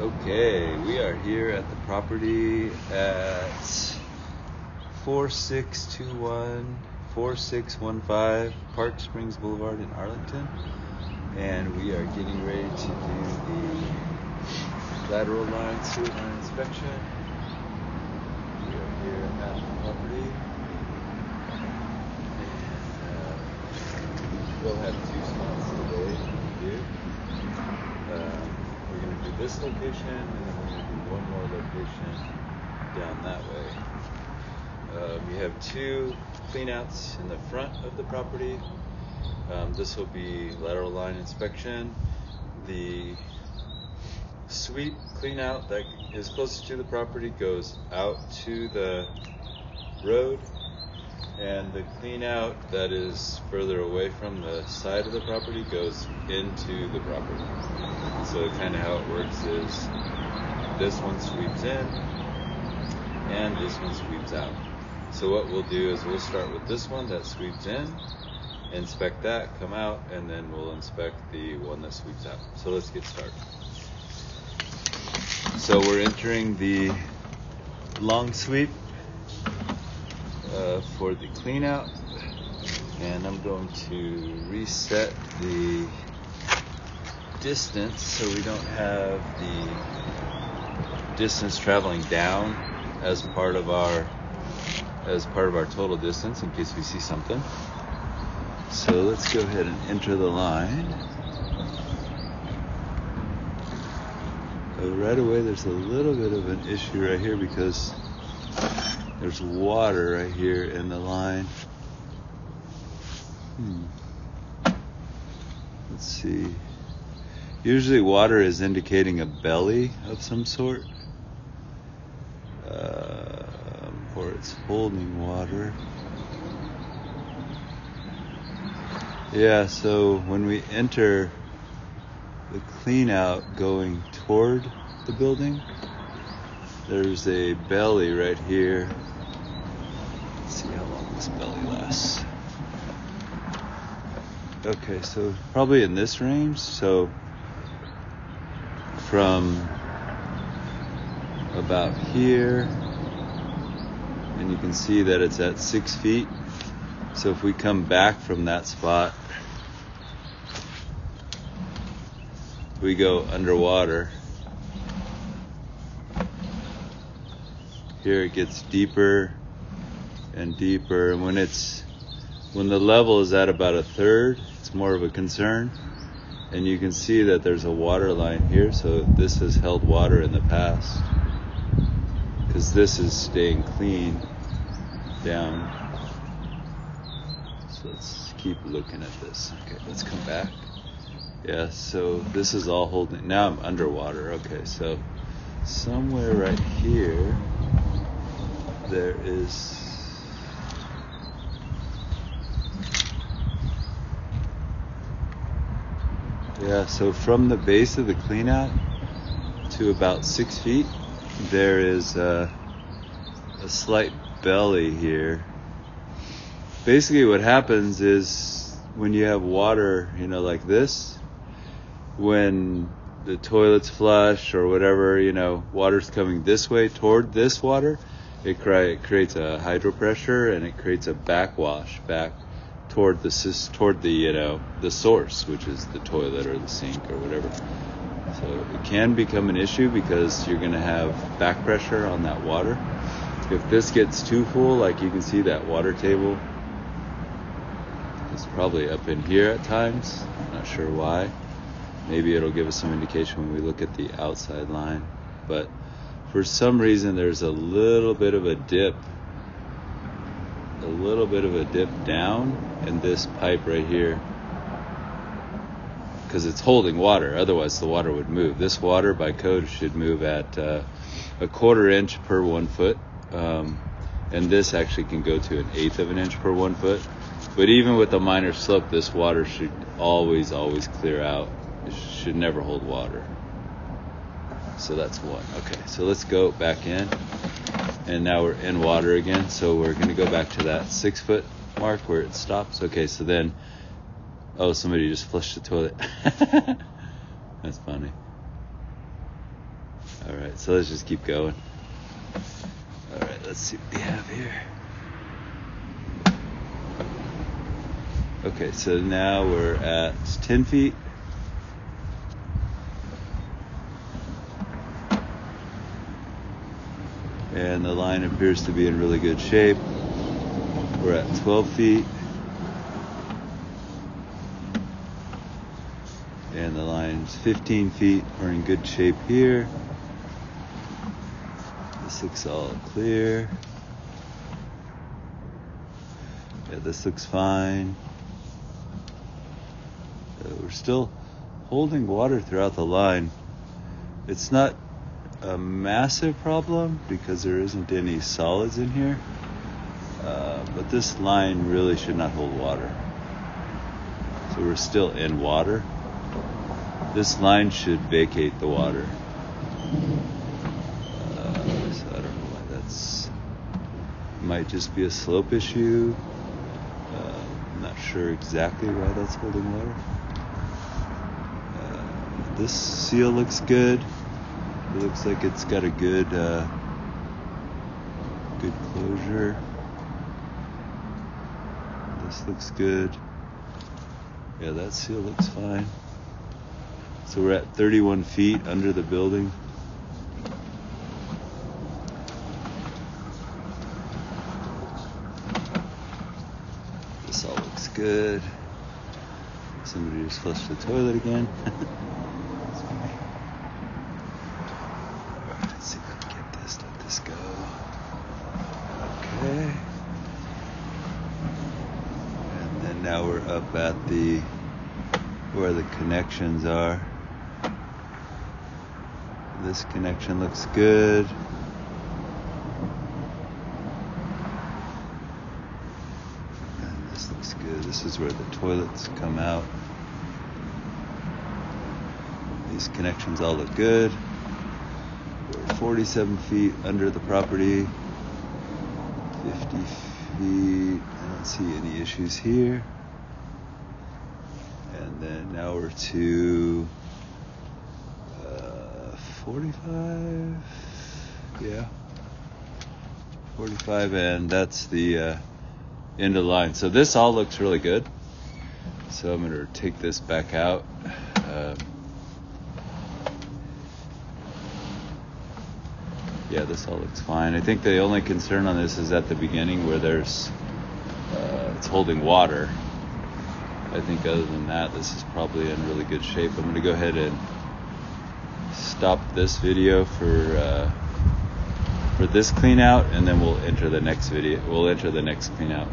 Okay, we are here at the property at 4615 Park Springs Boulevard in Arlington, and we are getting ready to do the lateral line sewer line inspection. We are here at the property, and we'll have two spots today to do. We're going to do this location, and then we're going to do one more location down that way. We have two cleanouts in the front of the property. This will be lateral line inspection. The sweep cleanout that is closest to the property goes out to the road, and the cleanout that is further away from the side of the property goes into the property. So kind of how it works is this one sweeps in and this one sweeps out. So what we'll do is we'll start with this one that sweeps in, inspect that, come out, and then we'll inspect the one that sweeps out. So let's get started. So we're entering the long sweep for the clean out, and I'm going to reset the distance so we don't have the distance traveling down as part of our total distance in case we see something. So let's go ahead and enter the line. Right away there's a little bit of an issue right here because there's water right here in the line. Let's see. Usually water is indicating a belly of some sort. Or it's holding water. Yeah, so when we enter the clean out going toward the building, there's a belly right here. Let's see how long this belly lasts. Okay, so probably in this range. So from about here, and you can see that it's at 6 feet. So if we come back from that spot, we go underwater. Here it gets deeper and deeper, and when the level is at about a third, it's more of a concern. And you can see that there's a water line here, so this has held water in the past because this is staying clean down. So let's keep looking at this. Okay, let's come back. Yeah, so this is all holding. Now I'm underwater. Okay, so somewhere right here there is so from the base of the cleanout to about 6 feet there is a slight belly here. Basically what happens is when you have water, like this, when the toilet's flush or whatever, water's coming this way toward this water, it creates a hydropressure and it creates a backwash back toward the source, which is the toilet or the sink or whatever. So it can become an issue because you're going to have back pressure on that water. If this gets too full, like you can see that water table is probably up in here at times. Not sure why. Maybe it'll give us some indication when we look at the outside line. But for some reason there's a little bit of a dip down in this pipe right here because it's holding water. Otherwise the water would move. This water by code should move at a 1/4 inch per 1 foot, and this actually can go to 1/8 of an inch per 1 foot. But even with a minor slope, this water should always clear out. It should never hold water. So that's one. Okay, so let's go back in, and now we're in water again. So we're going to go back to that 6 foot mark where it stops. Okay, so then, somebody just flushed the toilet. That's funny. Alright, so let's just keep going. Alright, let's see what we have here. Okay, so now we're at 10 feet. And the line appears to be in really good shape. We're at 12 feet. And the line's 15 feet. We're in good shape here. This looks all clear. Yeah, this looks fine. We're still holding water throughout the line. It's not a massive problem because there isn't any solids in here. But this line really should not hold water. So we're still in water. This line should vacate the water. So I don't know why that's... Might just be a slope issue. I'm not sure exactly why that's holding water. This seal looks good. It looks like it's got a good closure. This looks good. Yeah, that seal looks fine. So we're at 31 feet under the building. This all looks good. Somebody just flushed the toilet again. Alright, let's see if I can get this, let this go. Okay. And then now we're up at where the connections are. This connection looks good. And this looks good. This is where the toilets come out. These connections all look good. We're 47 feet under the property. 50 feet. I don't see any issues here. And then now we're to 45. Yeah. 45, and that's the end of the line. So this all looks really good. So I'm going to take this back out. Yeah, this all looks fine. I think the only concern on this is at the beginning where there's it's holding water. I think other than that, this is probably in really good shape. I'm going to go ahead and stop this video for this clean out, and then we'll enter the next video. We'll enter the next clean out.